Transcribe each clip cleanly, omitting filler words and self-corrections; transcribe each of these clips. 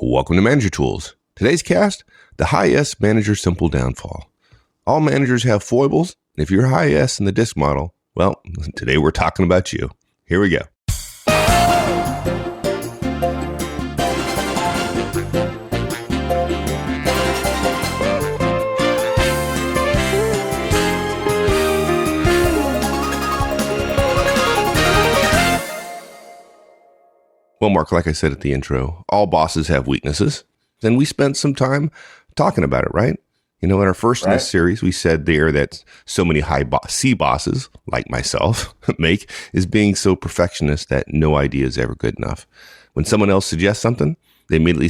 Welcome to Manager Tools. Today's cast, the high S manager simple downfall. All managers have foibles. If you're high S in the DISC model, well, today we're talking about you. Here we go. Well, Mark, like I said at the intro, all bosses have weaknesses. And we spent some time talking about it, right? You know, in our first in this series, we said there that so many C bosses, like myself, make is being so perfectionist that no idea is ever good enough. When someone else suggests something, they immediately,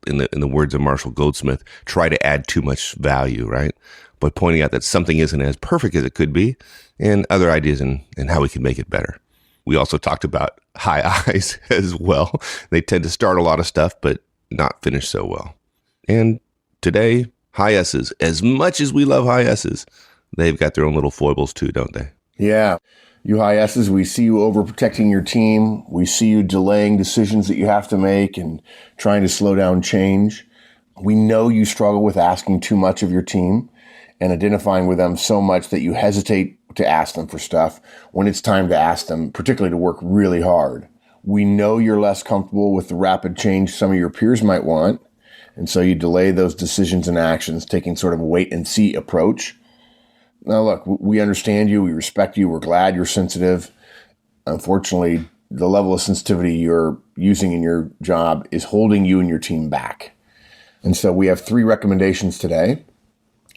in the words of Marshall Goldsmith, try to add too much value, right? By pointing out that something isn't as perfect as it could be and other ideas and how we can make it better. We also talked about high I's as well. They tend to start a lot of stuff, but not finish so well. And today, high S's, as much as we love high S's, they've got their own little foibles too, don't they? Yeah. You high S's, we see you overprotecting your team. We see you delaying decisions that you have to make and trying to slow down change. We know you struggle with asking too much of your team and identifying with them so much that you hesitate to ask them for stuff when it's time to ask them, particularly to work really hard. We know you're less comfortable with the rapid change some of your peers might want, and so you delay those decisions and actions, taking sort of a wait-and-see approach. Now, look, we understand you, we respect you, we're glad you're sensitive. Unfortunately, the level of sensitivity you're using in your job is holding you and your team back. And so we have 3 recommendations today.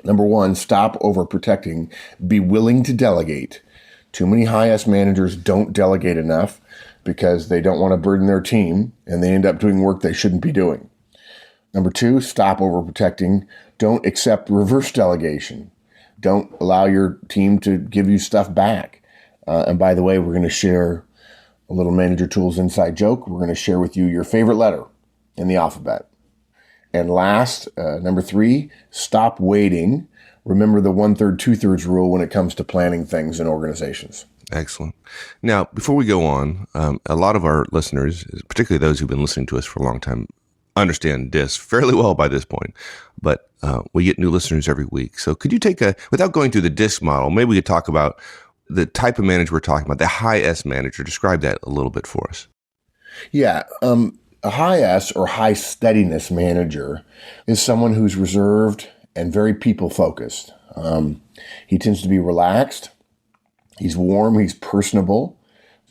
Number 1, stop overprotecting. Be willing to delegate. Too many high S managers don't delegate enough because they don't want to burden their team and they end up doing work they shouldn't be doing. Number 2, stop overprotecting. Don't accept reverse delegation. Don't allow your team to give you stuff back. And by the way, we're going to share a little Manager Tools inside joke. We're going to share with you your favorite letter in the alphabet. And last, number 3, stop waiting. Remember the 1/3, 2/3 rule when it comes to planning things in organizations. Excellent. Now, before we go on, a lot of our listeners, particularly those who've been listening to us for a long time, understand DISC fairly well by this point. But we get new listeners every week. So could you without going through the DISC model, maybe we could talk about the type of manager we're talking about, the high S manager. Describe that a little bit for us. Yeah. A high S or high steadiness manager is someone who's reserved and very people-focused. He tends to be relaxed. He's warm. He's personable,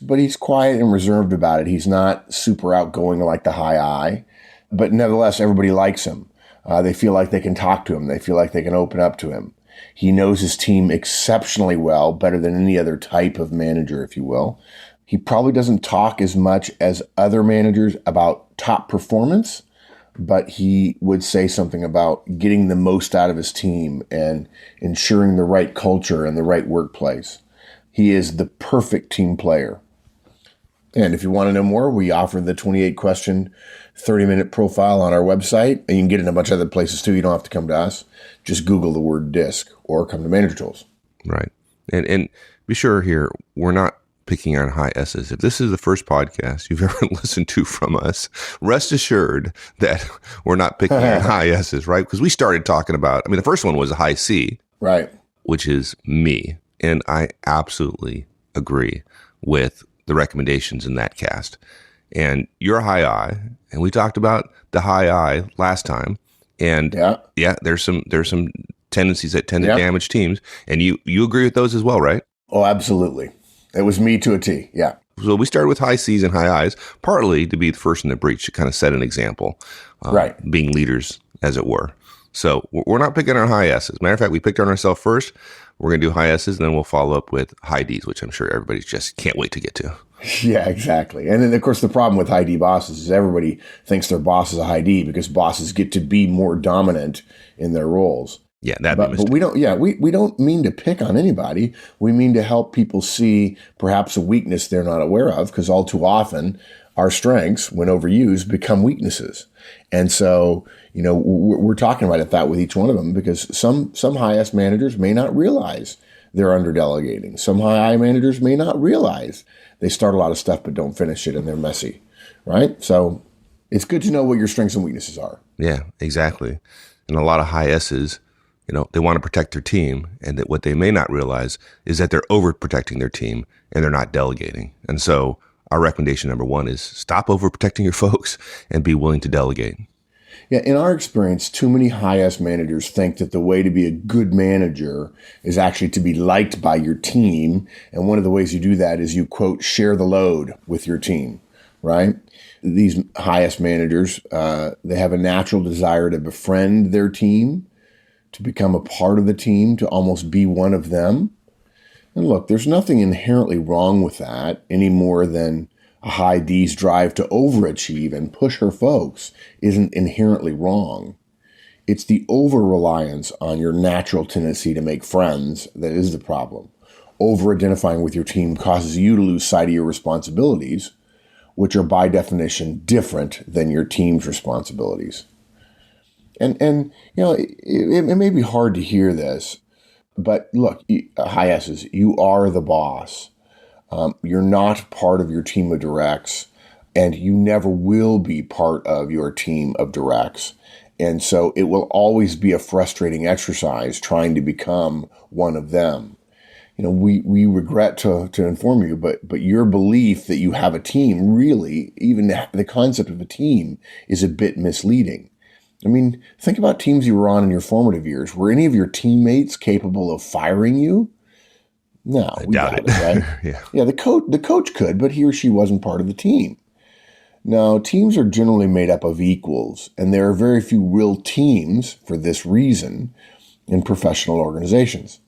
but he's quiet and reserved about it. He's not super outgoing like the high I, but nevertheless, everybody likes him. They feel like they can talk to him. They feel like they can open up to him. He knows his team exceptionally well, better than any other type of manager, if you will. He probably doesn't talk as much as other managers about top performance, but he would say something about getting the most out of his team and ensuring the right culture and the right workplace. He is the perfect team player. And if you want to know more, we offer the 28-question, 30-minute profile on our website, and you can get it in a bunch of other places too. You don't have to come to us. Just Google the word DISC or come to Manager Tools. Right. And be sure here, we're not picking on high S's. If this is the first podcast you've ever listened to from us, rest assured that we're not picking on high S's, right? Because we started talking about, the first one was a high C, right, which is me. And I absolutely agree with the recommendations in that cast. And you're a high I, and we talked about the high I last time. And yeah there's some tendencies that tend to damage teams. And you agree with those as well, right? Oh, absolutely. It was me to a T, yeah. So we started with high C's and high I's, partly to be the first in the breach, to kind of set an example, being leaders, as it were. So we're not picking on high S's. Matter of fact, we picked on ourselves first. We're going to do high S's, and then we'll follow up with high D's, which I'm sure everybody just can't wait to get to. Yeah, exactly. And then, of course, the problem with high D bosses is everybody thinks their boss is a high D because bosses get to be more dominant in their roles. Yeah, but we don't. Yeah, we don't mean to pick on anybody. We mean to help people see perhaps a weakness they're not aware of, because all too often our strengths, when overused, become weaknesses. And so, we're talking about that with each one of them, because some high S managers may not realize they're under delegating. Some high I managers may not realize they start a lot of stuff but don't finish it, and they're messy, right? So It's good to know what your strengths and weaknesses are. Yeah, exactly. And a lot of high S's, they want to protect their team. And that what they may not realize is that they're overprotecting their team and they're not delegating. And so our recommendation number one is stop overprotecting your folks and be willing to delegate. Yeah, in our experience, too many high S managers think that the way to be a good manager is actually to be liked by your team. And one of the ways you do that is you, quote, share the load with your team, right? These high S managers, they have a natural desire to befriend their team, to become a part of the team, to almost be one of them. And look, there's nothing inherently wrong with that any more than a high D's drive to overachieve and push her folks isn't inherently wrong. It's the over-reliance on your natural tendency to make friends that is the problem. Over-identifying with your team causes you to lose sight of your responsibilities, which are by definition different than your team's responsibilities. And it may be hard to hear this, but look, high S's, you are the boss. You're not part of your team of directs, and you never will be part of your team of directs. And so it will always be a frustrating exercise trying to become one of them. We regret to inform you, but your belief that you have a team, really, even the concept of a team, is a bit misleading. I mean, think about teams you were on in your formative years. Were any of your teammates capable of firing you? No, I doubt it. Right? Yeah. The coach could, but he or she wasn't part of the team. Now, teams are generally made up of equals, and there are very few real teams for this reason in professional organizations.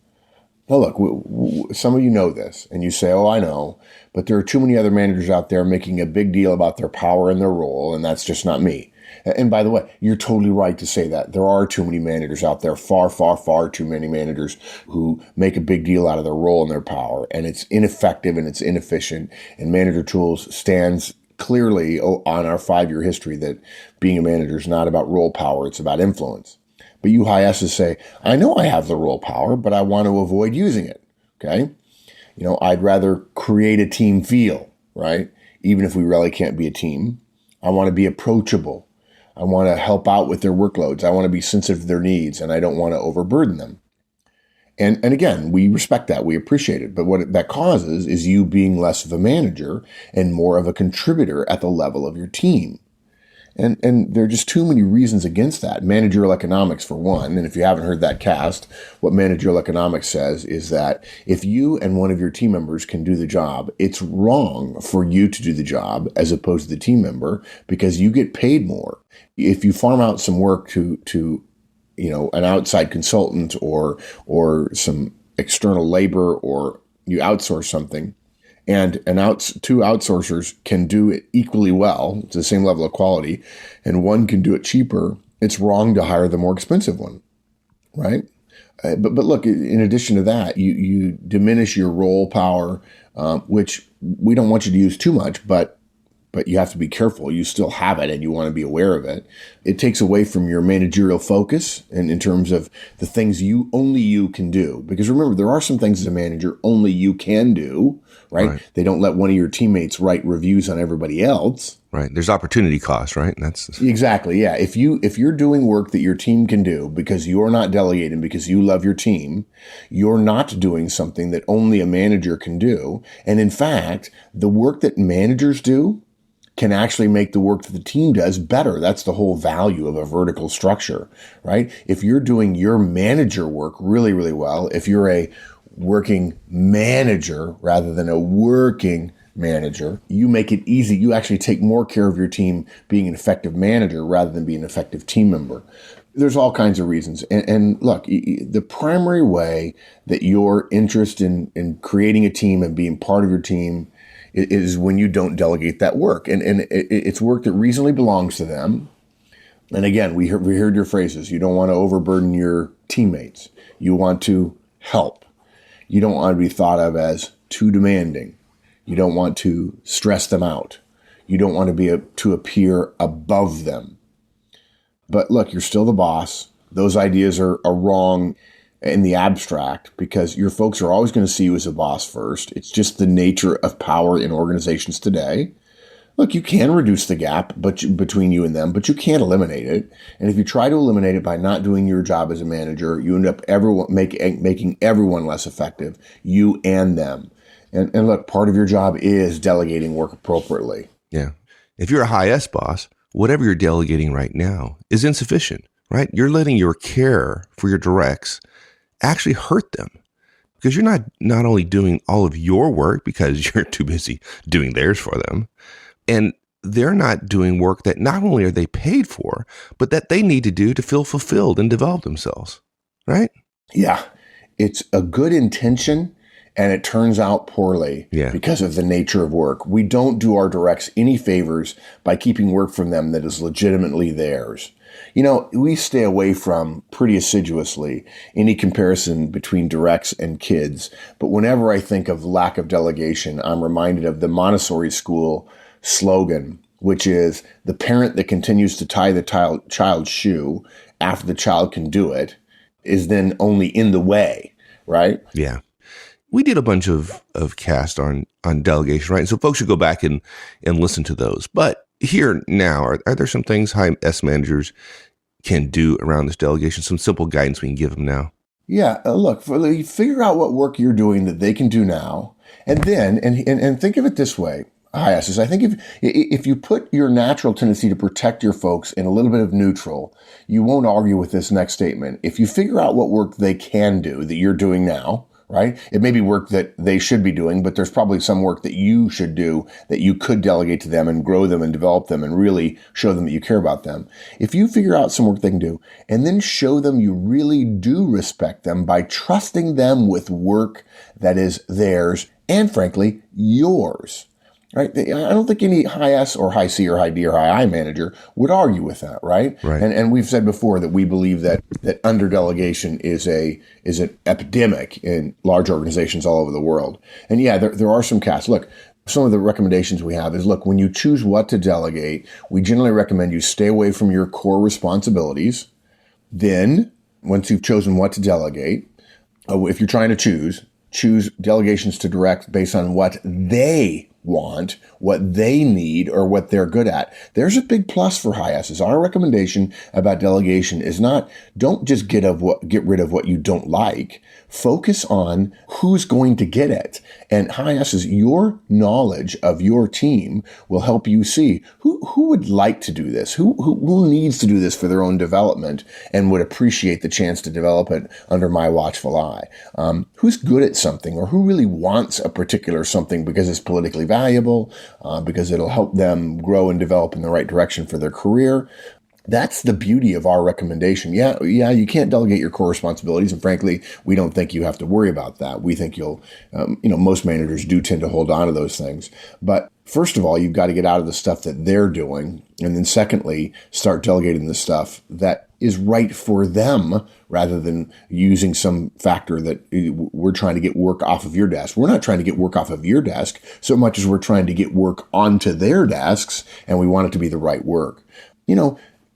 Now, look, some of you know this, and you say, oh, I know, but there are too many other managers out there making a big deal about their power and their role, and that's just not me. And by the way, you're totally right to say that. There are too many managers out there, far, far, far too many managers who make a big deal out of their role and their power, and it's ineffective and it's inefficient, and Manager Tools stands clearly on our 5-year history that being a manager is not about role power, it's about influence. But you high S's say, I know I have the role power, but I want to avoid using it, okay? I'd rather create a team feel, right? Even if we really can't be a team. I want to be approachable. I want to help out with their workloads. I want to be sensitive to their needs, and I don't want to overburden them. And again, we respect that. We appreciate it. But what that causes is you being less of a manager and more of a contributor at the level of your team. And there are just too many reasons against that. Managerial economics, for one, and if you haven't heard that cast, what managerial economics says is that if you and one of your team members can do the job, it's wrong for you to do the job as opposed to the team member because you get paid more. If you farm out some work to an outside consultant or some external labor, or you outsource something, and two outsourcers can do it equally well, it's the same level of quality, and one can do it cheaper, it's wrong to hire the more expensive one, right? But look, in addition to that, you diminish your role power, which we don't want you to use too much, but you have to be careful. You still have it and you want to be aware of it. It takes away from your managerial focus and in terms of the things only you can do. Because remember, there are some things as a manager only you can do, right? They don't let one of your teammates write reviews on everybody else. Right. There's opportunity cost, right? Exactly. Yeah. If you're doing work that your team can do because you're not delegating, because you love your team, you're not doing something that only a manager can do. And in fact, the work that managers do can actually make the work that the team does better. That's the whole value of a vertical structure, right? If you're doing your manager work really, really well, if you're a working manager rather than a working manager, you make it easy. You actually take more care of your team being an effective manager rather than being an effective team member. There's all kinds of reasons. And look, the primary way that your interest in creating a team and being part of your team is when you don't delegate that work. And it's work that reasonably belongs to them. And again, we heard your phrases. You don't want to overburden your teammates. You want to help. You don't want to be thought of as too demanding. You don't want to stress them out. You don't want to appear above them. But look, you're still the boss. Those ideas are wrong in the abstract because your folks are always going to see you as a boss first. It's just the nature of power in organizations today. Look, you can reduce the gap between you and them, but you can't eliminate it. And if you try to eliminate it by not doing your job as a manager, you end up making everyone less effective, you and them. And look, part of your job is delegating work appropriately. Yeah. If you're a high S boss, whatever you're delegating right now is insufficient, right? You're letting your care for your directs actually hurt them because you're not only doing all of your work because you're too busy doing theirs for them, and they're not doing work that not only are they paid for, but that they need to do to feel fulfilled and develop themselves, right? Yeah. It's a good intention, and it turns out poorly because of the nature of work. We don't do our directs any favors by keeping work from them that is legitimately theirs. We stay away from pretty assiduously any comparison between directs and kids. But whenever I think of lack of delegation, I'm reminded of the Montessori school slogan, which is the parent that continues to tie the child's shoe after the child can do it is then only in the way, right? Yeah. We did a bunch of cast on delegation, right? And so folks should go back and listen to those. But here now, are there some things high S managers can do around this delegation? Some simple guidance we can give them now? Yeah. Look, figure out what work you're doing that they can do now. And then, and think of it this way. High S's. I think if you put your natural tendency to protect your folks in a little bit of neutral, you won't argue with this next statement. If you figure out what work they can do that you're doing now, right? It may be work that they should be doing, but there's probably some work that you should do that you could delegate to them and grow them and develop them and really show them that you care about them. If you figure out some work they can do and then show them you really do respect them by trusting them with work that is theirs and frankly, yours. Right? I don't think any high S or high C or high D or high I manager would argue with that, right? Right. And we've said before that we believe that underdelegation is an epidemic in large organizations all over the world. And yeah, there are some casts. Look, some of the recommendations we have is, look, when you choose what to delegate, we generally recommend you stay away from your core responsibilities. Then, once you've chosen what to delegate, if you're trying to choose delegations to direct based on what they want, what they need, or what they're good at. There's a big plus for high S's. Our recommendation about delegation is not, don't just get rid of what you don't like. Focus on who's going to get it. And high S's, your knowledge of your team will help you see who would like to do this, who needs to do this for their own development and would appreciate the chance to develop it under my watchful eye. Who's good at something, or who really wants a particular something because it's politically valuable, because it'll help them grow and develop in the right direction for their career. That's the beauty of our recommendation. Yeah, you can't delegate your core responsibilities. And frankly, we don't think you have to worry about that. We think most managers do tend to hold on to those things. But first of all, you've got to get out of the stuff that they're doing. And then secondly, start delegating the stuff that is right for them rather than using some factor that we're trying to get work off of your desk. We're not trying to get work off of your desk so much as we're trying to get work onto their desks, and we want it to be the right work.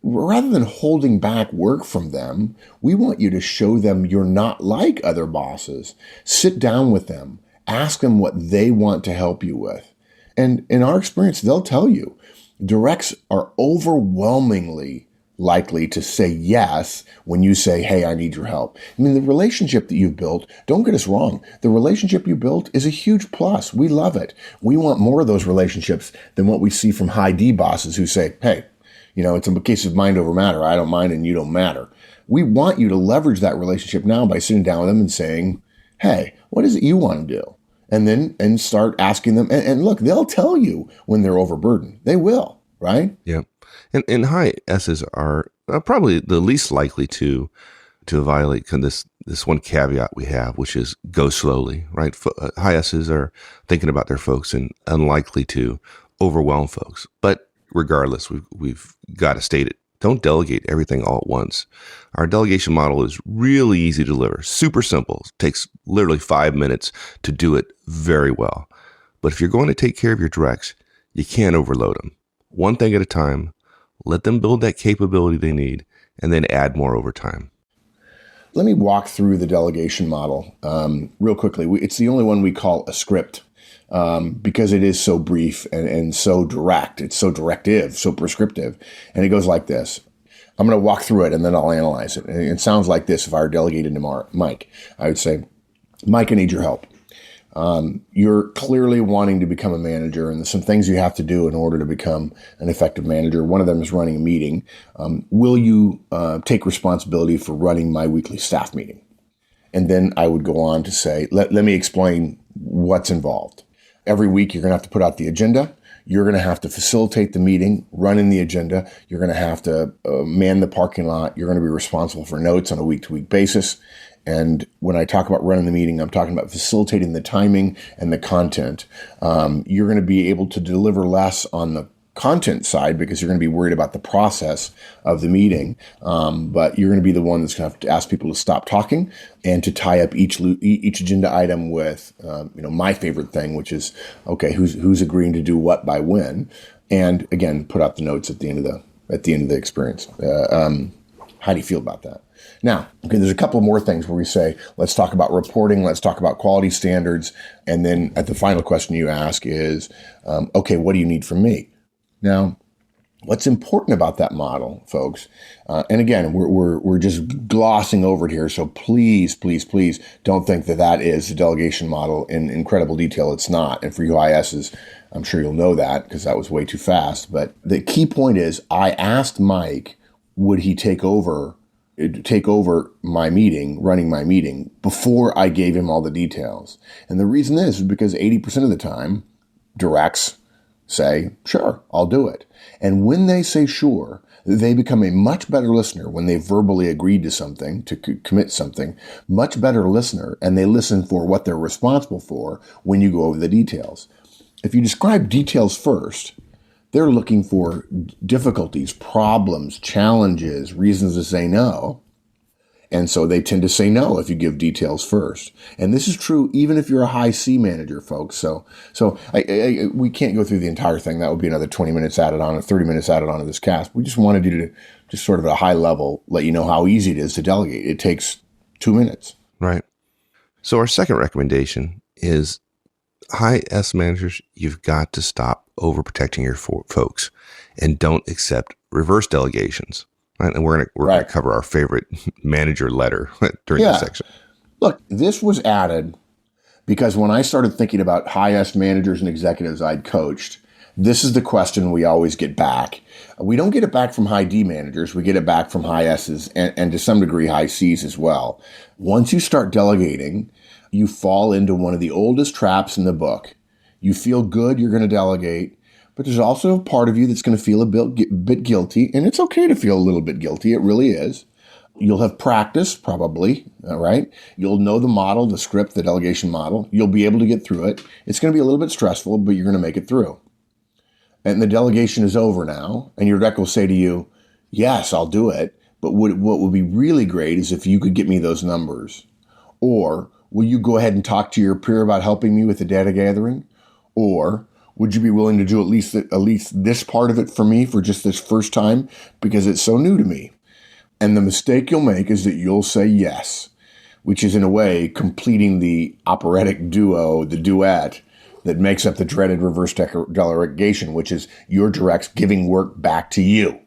Rather than holding back work from them, we want you to show them you're not like other bosses. Sit down with them. Ask them what they want to help you with. And in our experience, they'll tell you. Directs are overwhelmingly likely to say yes when you say, hey, I need your help. I mean, the relationship that you've built, don't get us wrong, the relationship you built is a huge plus. We love it. We want more of those relationships than what we see from high D bosses who say, hey, it's a case of mind over matter. I don't mind and you don't matter. We want you to leverage that relationship now by sitting down with them and saying, hey, what is it you want to do? And start asking them. And look, they'll tell you when they're overburdened. They will, right? Yeah. And high S's are probably the least likely to violate this one caveat we have, which is go slowly, right? High S's are thinking about their folks and unlikely to overwhelm folks. But regardless, we've got to state it. Don't delegate everything all at once. Our delegation model is really easy to deliver, super simple. It takes literally 5 minutes to do it very well. But if you're going to take care of your directs, you can't overload them. One thing at a time, let them build that capability they need, and then add more over time. Let me walk through the delegation model real quickly. It's the only one we call a script. because it is so brief and so direct. It's so directive, so prescriptive. And it goes like this. I'm going to walk through it and then I'll analyze it. And it sounds like this if I were delegated to Mike. I would say, Mike, I need your help. You're clearly wanting to become a manager, and there's some things you have to do in order to become an effective manager. One of them is running a meeting. Will you take responsibility for running my weekly staff meeting? And then I would go on to say, let me explain what's involved. Every week, you're going to have to put out the agenda. You're going to have to facilitate the meeting, run in the agenda. You're going to have to man the parking lot. You're going to be responsible for notes on a week-to-week basis. And when I talk about running the meeting, I'm talking about facilitating the timing and the content. You're going to be able to deliver less on the content side because you're going to be worried about the process of the meeting. But you're going to be the one that's going to have to ask people to stop talking and to tie up each agenda item with, my favorite thing, which is, okay, who's agreeing to do what by when, and again, put out the notes at the end of the experience. How do you feel about that? Now, okay, there's a couple more things where we say, let's talk about reporting, let's talk about quality standards, and then at the final question you ask is, okay, what do you need from me? Now, what's important about that model, folks, and again, we're just glossing over it here, so please don't think that is the delegation model in incredible detail. It's not, and for you ISs, I'm sure you'll know that because that was way too fast. But the key point is, I asked Mike, would he take over my meeting, running my meeting, before I gave him all the details. And the reason is because 80% of the time, directs say, sure, I'll do it. And when they say sure, they become a much better listener when they verbally agreed to something, to commit something, much better listener, and they listen for what they're responsible for when you go over the details. If you describe details first, they're looking for difficulties, problems, challenges, reasons to say no. And so they tend to say no if you give details first. And this is true even if you're a high C manager, folks. So we can't go through the entire thing. That would be another 20 minutes added on, or 30 minutes added on to this cast. We just wanted you to just sort of at a high level let you know how easy it is to delegate. It takes 2 minutes. Right. So our second recommendation is, high S managers, you've got to stop overprotecting your folks and don't accept reverse delegations. Right? And we're going to cover our favorite manager letter during this section. Look, this was added because when I started thinking about high S managers and executives I'd coached, this is the question we always get back. We don't get it back from high D managers. We get it back from high S's and to some degree high C's as well. Once you start delegating, you fall into one of the oldest traps in the book. You feel good, you're going to delegate, but there's also a part of you that's going to feel a bit guilty, and it's okay to feel a little bit guilty. It really is. You'll have practice, probably, all right? You'll know the model, the script, the delegation model. You'll be able to get through it. It's going to be a little bit stressful, but you're going to make it through. And the delegation is over now, and your rec will say to you, yes, I'll do it, but what would be really great is if you could get me those numbers. Or, will you go ahead and talk to your peer about helping me with the data gathering? Or would you be willing to do at least this part of it for me for just this first time because it's so new to me? And the mistake you'll make is that you'll say yes, which is in a way completing the operatic duo, the duet that makes up the dreaded reverse delegation, which is your directs giving work back to you.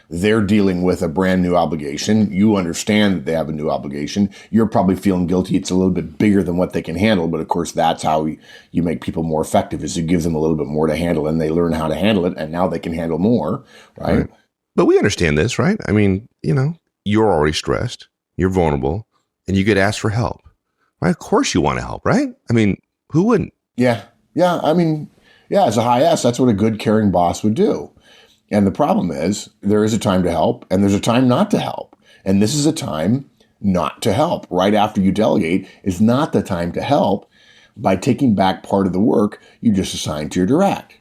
They're dealing with a brand new obligation. You understand that they have a new obligation. You're probably feeling guilty. It's a little bit bigger than what they can handle. But of course, that's how you make people more effective, is to give them a little bit more to handle, and they learn how to handle it. And now they can handle more, right? But we understand this, right? I mean, you're already stressed, you're vulnerable, and you get asked for help, right? Of course you want to help, right? I mean, who wouldn't? Yeah. I mean, as a high S, that's what a good caring boss would do. And the problem is there is a time to help and there's a time not to help. And this is a time not to help. Right after you delegate is not the time to help by taking back part of the work you just assigned to your direct.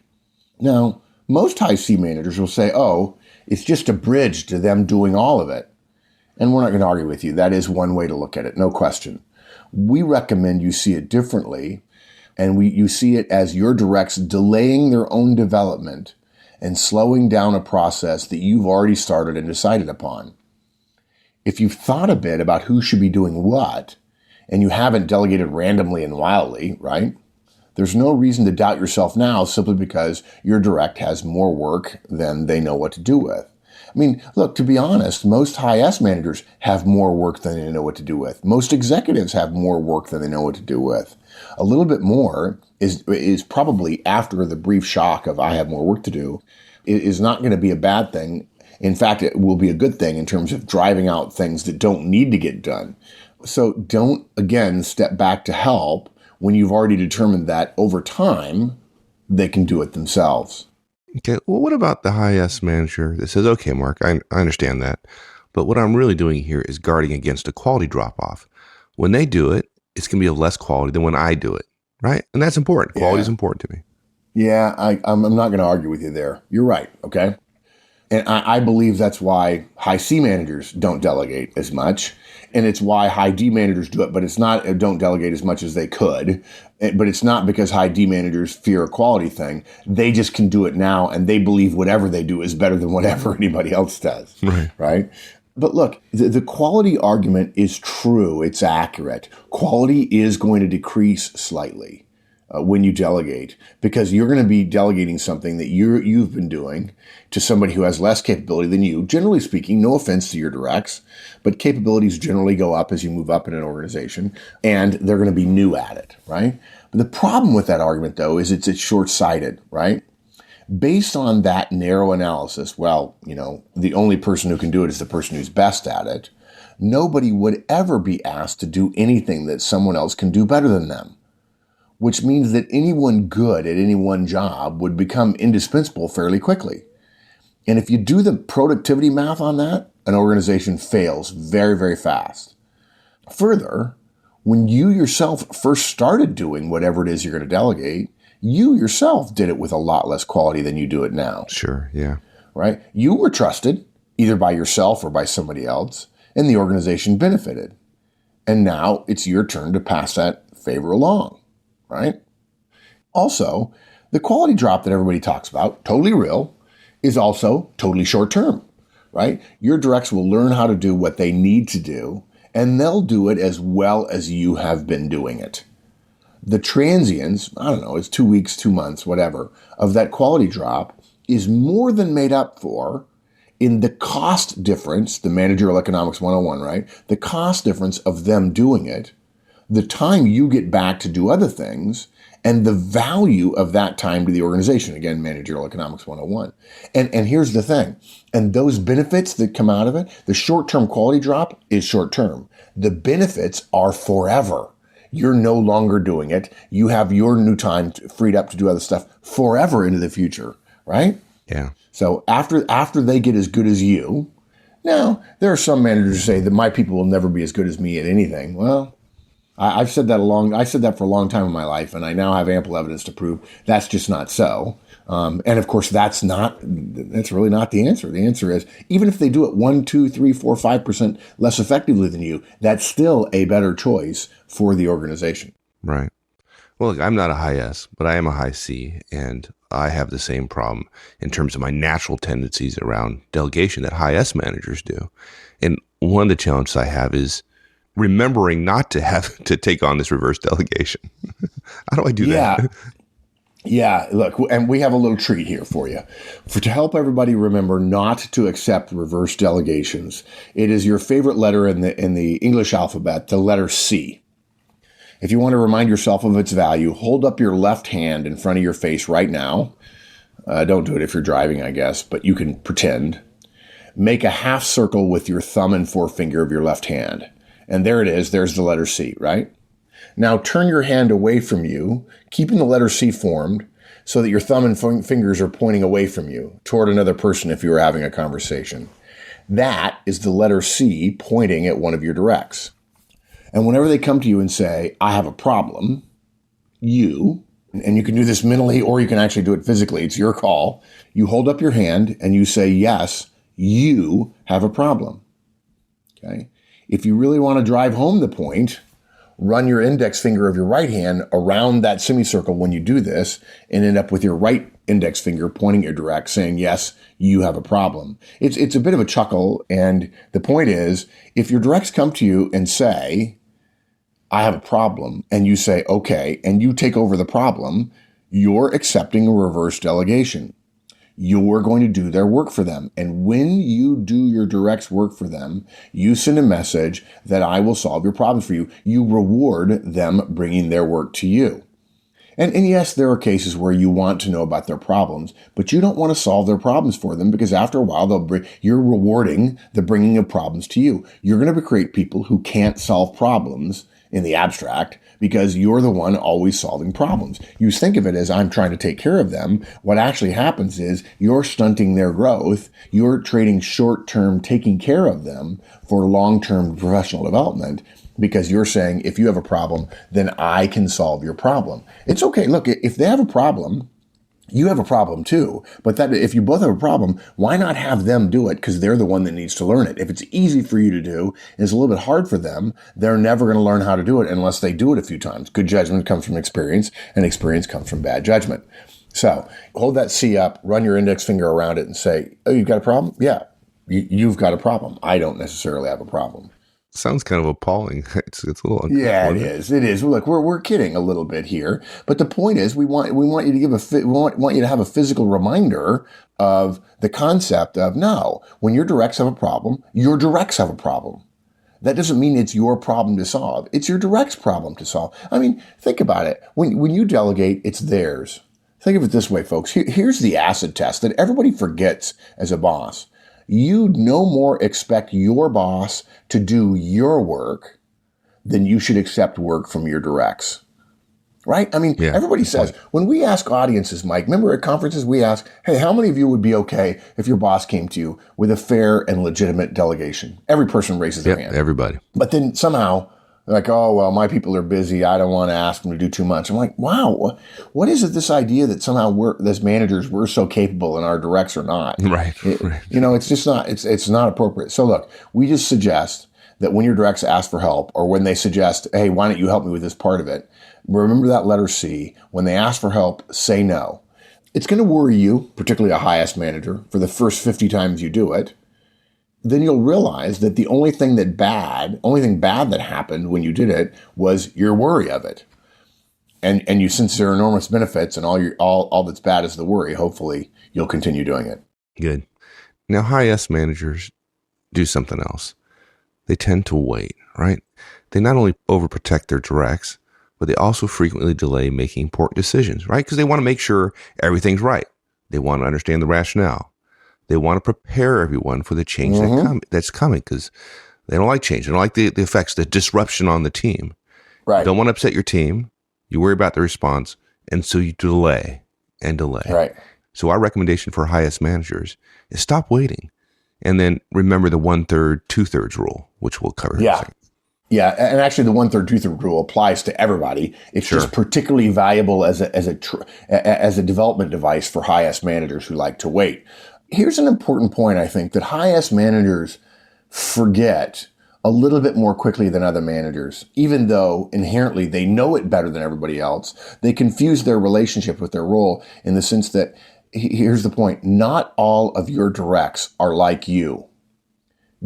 Now, most high C managers will say, oh, it's just a bridge to them doing all of it. And we're not going to argue with you. That is one way to look at it, no question. We recommend you see it differently, and you see it as your directs delaying their own development and slowing down a process that you've already started and decided upon. If you've thought a bit about who should be doing what, and you haven't delegated randomly and wildly, right? There's no reason to doubt yourself now simply because your direct has more work than they know what to do with. I mean, look, to be honest, most high S managers have more work than they know what to do with. Most executives have more work than they know what to do with. A little bit more is probably after the brief shock of I have more work to do. It is not going to be a bad thing. In fact, it will be a good thing in terms of driving out things that don't need to get done. So don't, again, step back to help when you've already determined that over time, they can do it themselves. Okay, well, what about the high S manager that says, okay, Mark, I understand that, but what I'm really doing here is guarding against a quality drop-off. When they do it, it's going to be of less quality than when I do it, right? And that's important. Quality is important to me. Yeah, I'm not going to argue with you there. You're right, okay? And I believe that's why high C managers don't delegate as much. And it's why high D managers do it, but it's not, don't delegate as much as they could. But it's not because high D managers fear a quality thing. They just can do it now, and they believe whatever they do is better than whatever anybody else does. Right? But look, the quality argument is true. It's accurate. Quality is going to decrease slightly when you delegate, because you're going to be delegating something that you've been doing to somebody who has less capability than you. Generally speaking, no offense to your directs, but capabilities generally go up as you move up in an organization, and they're going to be new at it, right? But the problem with that argument, though, is it's short-sighted, right? Based on that narrow analysis, well, the only person who can do it is the person who's best at it. Nobody would ever be asked to do anything that someone else can do better than them, which means that anyone good at any one job would become indispensable fairly quickly. And if you do the productivity math on that, an organization fails very, very fast. Further, when you yourself first started doing whatever it is you're going to delegate, you yourself did it with a lot less quality than you do it now. Sure, yeah. Right? You were trusted either by yourself or by somebody else, and the organization benefited. And now it's your turn to pass that favor along, right? Also, the quality drop that everybody talks about, totally real, is also totally short-term, right? Your directs will learn how to do what they need to do, and they'll do it as well as you have been doing it. The transients, I don't know, it's 2 weeks, 2 months, whatever, of that quality drop is more than made up for in the cost difference, the managerial economics 101, right? The cost difference of them doing it, the time you get back to do other things, and the value of that time to the organization. Again, managerial economics 101. And here's the thing. And those benefits that come out of it, the short-term quality drop is short-term. The benefits are forever. You're no longer doing it. You have your new time freed up to do other stuff forever into the future, right? Yeah. So after they get as good as you, now there are some managers who say that my people will never be as good as me at anything. Well, I said that for a long time in my life, and I now have ample evidence to prove that's just not so. And of course, that's really not the answer. The answer is, even if they do it 1, 2, 3, 4, 5% less effectively than you, that's still a better choice for the organization. Right. Well, look, I'm not a high S, but I am a high C, and I have the same problem in terms of my natural tendencies around delegation that high S managers do. And one of the challenges I have is remembering not to have to take on this reverse delegation. How do I do that? Yeah, look, and we have a little treat here for you. To help everybody remember not to accept reverse delegations, it is your favorite letter in the English alphabet, the letter C. If you want to remind yourself of its value, hold up your left hand in front of your face right now. Don't do it if you're driving, I guess, but you can pretend. Make a half circle with your thumb and forefinger of your left hand. And there it is. There's the letter C, right? Now turn your hand away from you, keeping the letter C formed so that your thumb and fingers are pointing away from you toward another person if you were having a conversation. That is the letter C pointing at one of your directs. And whenever they come to you and say, I have a problem, and you can do this mentally or you can actually do it physically, it's your call, you hold up your hand and you say, yes, you have a problem. Okay? If you really want to drive home the point, run your index finger of your right hand around that semicircle when you do this and end up with your right index finger pointing at your direct saying, yes, you have a problem. It's a bit of a chuckle. And the point is, if your directs come to you and say, I have a problem, and you say, okay, and you take over the problem, you're accepting a reverse delegation. You're going to do their work for them. And when you do your direct's work for them, you send a message that I will solve your problems for you. You reward them bringing their work to you. And yes, there are cases where you want to know about their problems, but you don't want to solve their problems for them because after a while, you're rewarding the bringing of problems to you. You're going to create people who can't solve problems in the abstract because you're the one always solving problems. You think of it as I'm trying to take care of them. What actually happens is you're stunting their growth. You're trading short-term taking care of them for long-term professional development. Because you're saying, if you have a problem, then I can solve your problem. It's okay. Look, if they have a problem, you have a problem too. But that if you both have a problem, why not have them do it? Because they're the one that needs to learn it. If it's easy for you to do, and it's a little bit hard for them, they're never going to learn how to do it unless they do it a few times. Good judgment comes from experience, and experience comes from bad judgment. So hold that C up, run your index finger around it, and say, oh, you've got a problem? Yeah, you've got a problem. I don't necessarily have a problem. Sounds kind of appalling. It's a little uncomfortable. Yeah, it is. It is. Look, we're kidding a little bit here, but the point is, we want you to want you to have a physical reminder of the concept of no. When your directs have a problem, your directs have a problem. That doesn't mean it's your problem to solve. It's your direct's problem to solve. I mean, think about it. When you delegate, it's theirs. Think of it this way, folks. Here's the acid test that everybody forgets as a boss. You no more expect your boss to do your work than you should accept work from your directs. Right? I mean, everybody says, when we ask audiences, Mike, remember at conferences, we ask, hey, how many of you would be okay if your boss came to you with a fair and legitimate delegation? Every person raises their hand. Everybody. But then somehow, they're like, oh, well, my people are busy. I don't want to ask them to do too much. I'm like, wow, what is it, this idea that somehow as managers, we're so capable and our directs are not? Right. You know, it's just not, it's not appropriate. So look, we just suggest that when your directs ask for help or when they suggest, hey, why don't you help me with this part of it? Remember that letter C. When they ask for help, say no. It's going to worry you, particularly a highest manager, for the first 50 times you do it. Then you'll realize that the only thing bad that happened when you did it was your worry of it. And you, since there are enormous benefits and all that's bad is the worry, hopefully you'll continue doing it. Good. Now, high S managers do something else. They tend to wait, right? They not only overprotect their directs, but they also frequently delay making important decisions, right? Because they want to make sure everything's right. They want to understand the rationale. They want to prepare everyone for the change that's coming because they don't like change. They don't like the effects, the disruption on the team. Right. You don't want to upset your team. You worry about the response. And so you delay and delay. Right. So our recommendation for highest managers is stop waiting. And then remember the 1/3, 2/3 rule, which we'll cover in a second. Yeah, and actually the 1/3, 2/3 rule applies to everybody. It's just particularly valuable as a development device for highest managers who like to wait. Here's an important point, I think, that highest managers forget a little bit more quickly than other managers. Even though inherently they know it better than everybody else, they confuse their relationship with their role in the sense that, here's the point, not all of your directs are like you.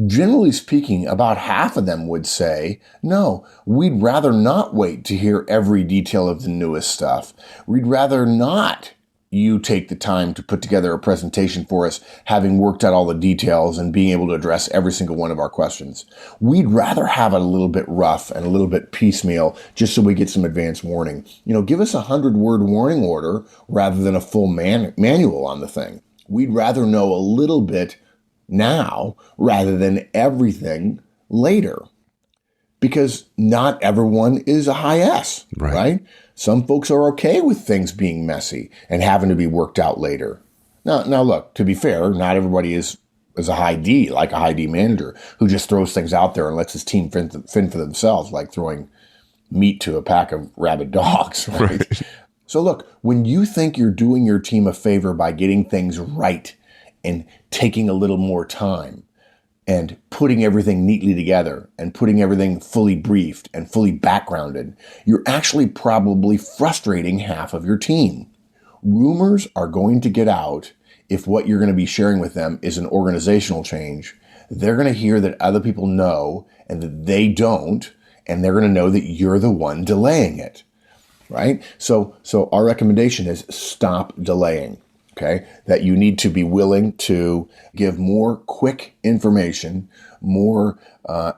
Generally speaking, about half of them would say, no, we'd rather not wait to hear every detail of the newest stuff. We'd rather not you take the time to put together a presentation for us, having worked out all the details and being able to address every single one of our questions. We'd rather have it a little bit rough and a little bit piecemeal just so we get some advance warning. You know, give us a 100-word warning order rather than a full manual on the thing. We'd rather know a little bit now rather than everything later. Because not everyone is a high S, right? Some folks are okay with things being messy and having to be worked out later. Now look, to be fair, not everybody is a high D, like a high D manager who just throws things out there and lets his team fend for themselves, like throwing meat to a pack of rabid dogs, right? So look, when you think you're doing your team a favor by getting things right and taking a little more time, and putting everything neatly together and putting everything fully briefed and fully backgrounded, you're actually probably frustrating half of your team. Rumors are going to get out if what you're going to be sharing with them is an organizational change. They're going to hear that other people know and that they don't, and they're going to know that you're the one delaying it, right? So our recommendation is stop delaying, okay? That you need to be willing to give more quick information, more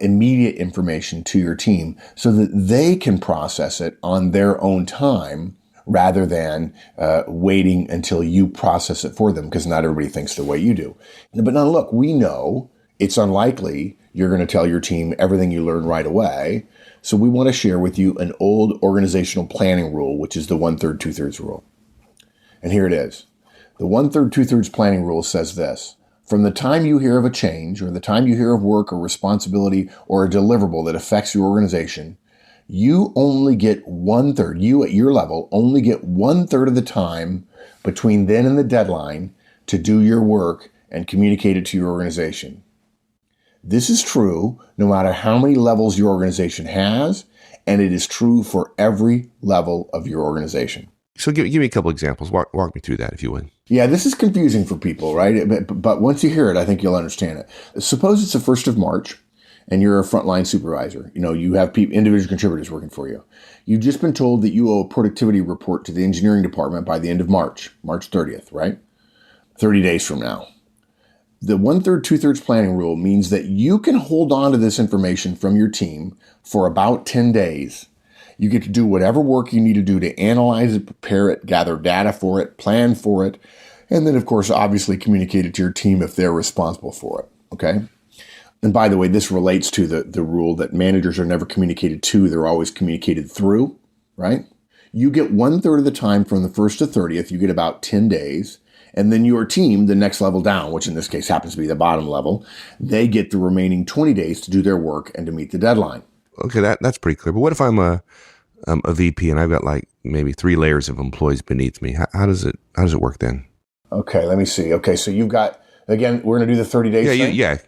immediate information to your team so that they can process it on their own time rather than waiting until you process it for them, because not everybody thinks the way you do. But now look, we know it's unlikely you're going to tell your team everything you learn right away. So we want to share with you an old organizational planning rule, which is the 1/3, 2/3 rule. And here it is. The 1/3, 2/3 planning rule says this: from the time you hear of a change, or the time you hear of work or responsibility or a deliverable that affects your organization, you only get 1/3, you at your level only get 1/3 of the time between then and the deadline to do your work and communicate it to your organization. This is true no matter how many levels your organization has, and it is true for every level of your organization. So give me a couple examples. Walk me through that, if you would. Yeah, this is confusing for people, right? But once you hear it, I think you'll understand it. Suppose it's the 1st of March, and you're a frontline supervisor. You have individual contributors working for you. You've just been told that you owe a productivity report to the engineering department by the end of March 30th, right? 30 days from now. The 1/3, 2/3 planning rule means that you can hold on to this information from your team for about 10 days. You get to do whatever work you need to do to analyze it, prepare it, gather data for it, plan for it, and then, of course, obviously communicate it to your team if they're responsible for it, okay? And by the way, this relates to the rule that managers are never communicated to, they're always communicated through, right? You get 1/3 of the time from the 1st to 30th, you get about 10 days. And then your team, the next level down, which in this case happens to be the bottom level, they get the remaining 20 days to do their work and to meet the deadline. Okay, that's pretty clear. But what if I'm a VP and I've got like maybe 3 layers of employees beneath me? How does it work then? Okay, let me see. Okay, so you've got, again, we're going to do the 30 days thing? Yeah.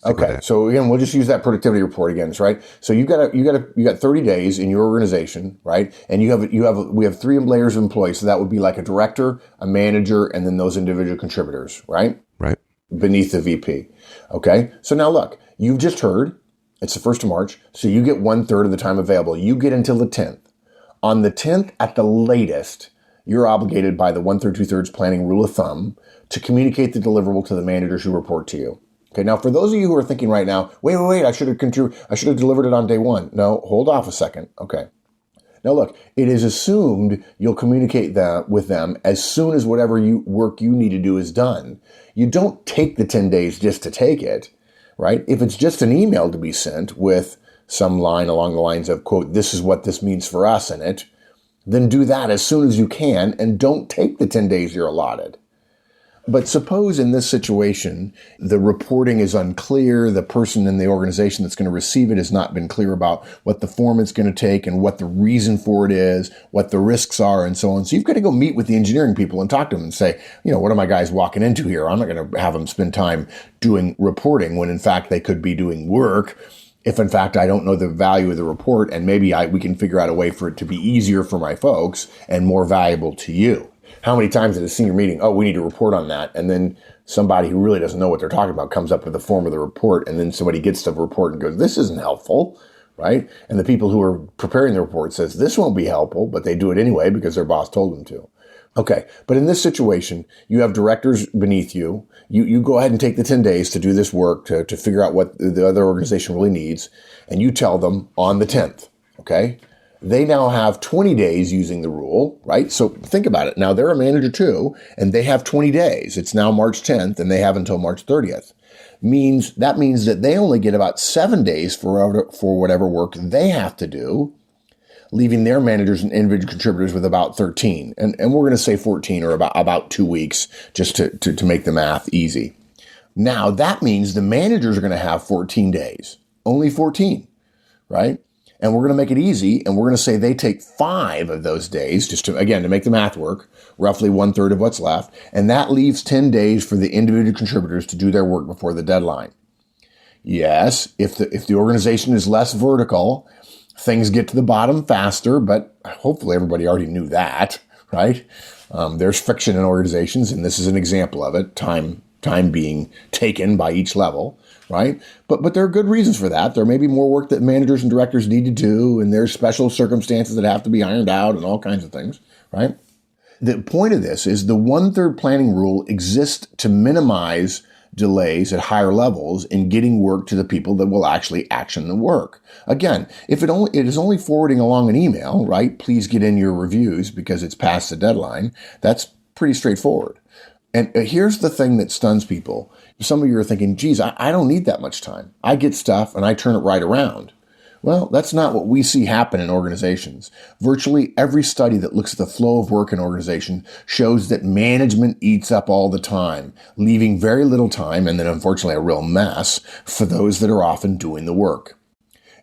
Okay, so again, we'll just use that productivity report again, right? So you got 30 days in your organization, right? And we have 3 layers of employees, so that would be like a director, a manager, and then those individual contributors, right? Right. Beneath the VP. Okay, so now look, you've just heard it's the 1st of March, so you get 1/3 of the time available. You get until the 10th. On the 10th, at the latest, you're obligated by the 1/3, 2/3 planning rule of thumb to communicate the deliverable to the managers who report to you. Okay, now for those of you who are thinking right now, wait, I should have delivered it on day 1. No, hold off a second. Okay. Now look, it is assumed you'll communicate that with them as soon as whatever work you need to do is done. You don't take the 10 days just to take it, right? If it's just an email to be sent with some line along the lines of, quote, this is what this means for us in it, then do that as soon as you can and don't take the 10 days you're allotted. But suppose in this situation, the reporting is unclear, the person in the organization that's going to receive it has not been clear about what the form it's going to take and what the reason for it is, what the risks are, and so on. So you've got to go meet with the engineering people and talk to them and say, what are my guys walking into here? I'm not going to have them spend time doing reporting when in fact they could be doing work. If in fact I don't know the value of the report, and maybe we can figure out a way for it to be easier for my folks and more valuable to you. How many times at a senior meeting, we need to report on that, and then somebody who really doesn't know what they're talking about comes up with the form of the report, and then somebody gets the report and goes, this isn't helpful, right? And the people who are preparing the report says, this won't be helpful, but they do it anyway because their boss told them to. Okay, but in this situation, you have directors beneath you. You go ahead and take the 10 days to do this work, to figure out what the other organization really needs, and you tell them on the 10th, okay? They now have 20 days using the rule, right? So think about it. Now they're a manager too, and they have 20 days. It's now March 10th, and they have until March 30th. That means that they only get about 7 days for whatever work they have to do, leaving their managers and individual contributors with about 13. And we're going to say 14, or about 2 weeks, just to make the math easy. Now that means the managers are going to have 14 days, only 14, right? And we're going to make it easy, and we're going to say they take 5 of those days, just to make the math work, roughly 1/3 of what's left, and that leaves 10 days for the individual contributors to do their work before the deadline. Yes, if the organization is less vertical, things get to the bottom faster, but hopefully everybody already knew that, right? There's friction in organizations, and this is an example of it, time being taken by each level. right? But there are good reasons for that. There may be more work that managers and directors need to do, and there's special circumstances that have to be ironed out and all kinds of things, right? The point of this is the 1/3 planning rule exists to minimize delays at higher levels in getting work to the people that will actually action the work. Again, if it is only forwarding along an email, right? Please get in your reviews because it's past the deadline. That's pretty straightforward. And here's the thing that stuns people. Some of you are thinking, geez, I don't need that much time. I get stuff and I turn it right around. Well, that's not what we see happen in organizations. Virtually every study that looks at the flow of work in an organization shows that management eats up all the time, leaving very little time, and then unfortunately a real mess, for those that are often doing the work.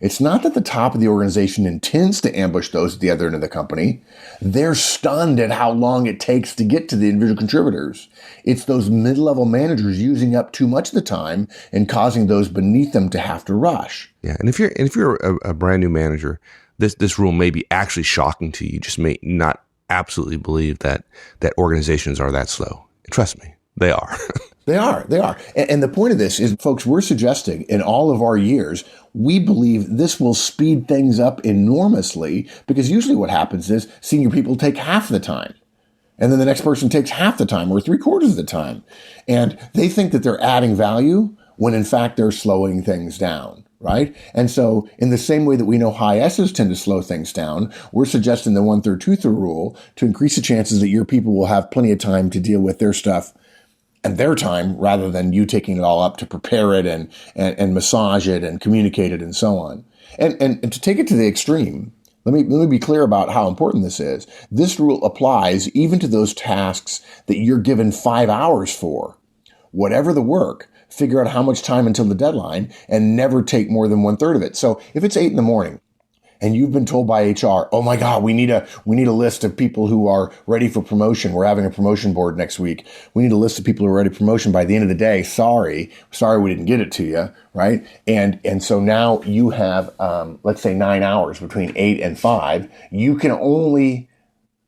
It's not that the top of the organization intends to ambush those at the other end of the company. They're stunned at how long it takes to get to the individual contributors. It's those mid-level managers using up too much of the time and causing those beneath them to have to rush. Yeah, and if you're a brand new manager, this rule may be actually shocking to you. You just may not absolutely believe that organizations are that slow. Trust me, they are. They are. And the point of this is, folks, we're suggesting in all of our years, we believe this will speed things up enormously, because usually what happens is senior people take half the time. And then the next person takes half the time or 3/4 of the time. And they think that they're adding value when in fact they're slowing things down, right? And so in the same way that we know high S's tend to slow things down, we're suggesting the 1/3, 2/3 rule to increase the chances that your people will have plenty of time to deal with their stuff and their time, rather than you taking it all up to prepare it and massage it and communicate it and so on. And to take it to the extreme, let me be clear about how important this is. This rule applies even to those tasks that you're given 5 hours for. Whatever the work, figure out how much time until the deadline and never take more than 1/3 of it. So if it's 8 a.m. and you've been told by HR, oh my God, we need a list of people who are ready for promotion. We're having a promotion board next week. We need a list of people who are ready for promotion by the end of the day. Sorry, we didn't get it to you, right? And so now you have, let's say 9 hours between 8 and 5. You can only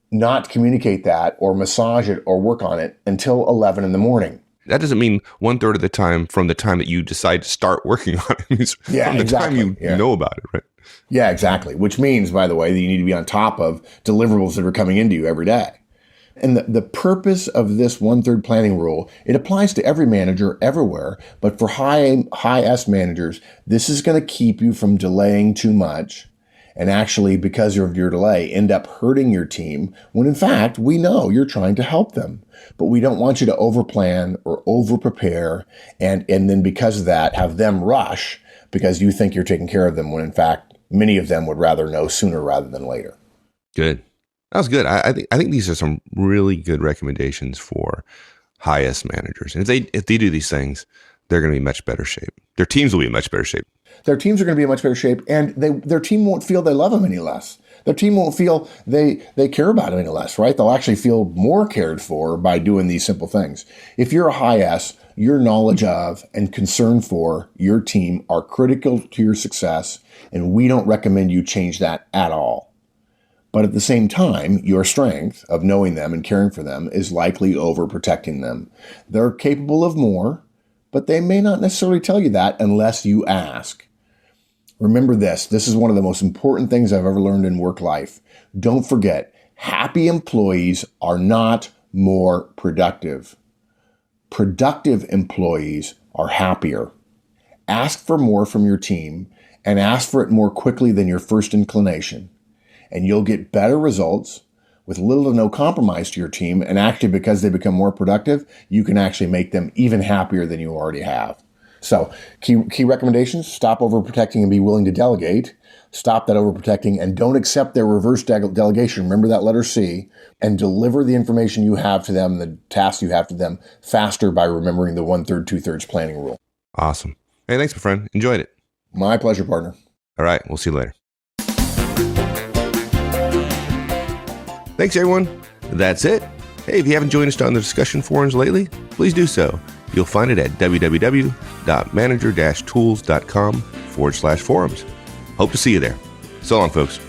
not communicate that or massage it or work on it until 11 in the morning. That doesn't mean 1/3 of the time from the time that you decide to start working on it. It's from the exactly. time you know about it, right? Yeah, exactly. Which means, by the way, that you need to be on top of deliverables that are coming into you every day. And the purpose of this 1/3 planning rule, it applies to every manager everywhere. But for high S managers, this is going to keep you from delaying too much. And actually, because of your delay, end up hurting your team when in fact, we know you're trying to help them. But we don't want you to overplan or overprepare. And then because of that, have them rush because you think you're taking care of them when in fact, many of them would rather know sooner rather than later. Good. That was good. I think these are some really good recommendations for high S managers. And if they do these things, they're going to be in much better shape. Their teams will be in much better shape. Their teams are going to be in much better shape, and their team won't feel they love them any less. Their team won't feel they care about them any less, right? They'll actually feel more cared for by doing these simple things. If you're a high S, your knowledge of and concern for your team are critical to your success, and we don't recommend you change that at all. But at the same time, your strength of knowing them and caring for them is likely overprotecting them. They're capable of more, but they may not necessarily tell you that unless you ask. Remember this is one of the most important things I've ever learned in work life. Don't forget, happy employees are not more productive. Productive employees are happier. Ask for more from your team and ask for it more quickly than your first inclination. And you'll get better results with little to no compromise to your team. And actually, because they become more productive, you can actually make them even happier than you already have. So key recommendations: stop overprotecting and be willing to delegate. Stop that overprotecting and don't accept their reverse delegation. Remember that letter C, and deliver the information you have to them, the tasks you have to them, faster by remembering the 1/3, 2/3 planning rule. Awesome. Hey, thanks, my friend. Enjoyed it. My pleasure, partner. All right. We'll see you later. Thanks, everyone. That's it. Hey, if you haven't joined us on the discussion forums lately, please do so. You'll find it at www.manager-tools.com/forums. Hope to see you there. So long, folks.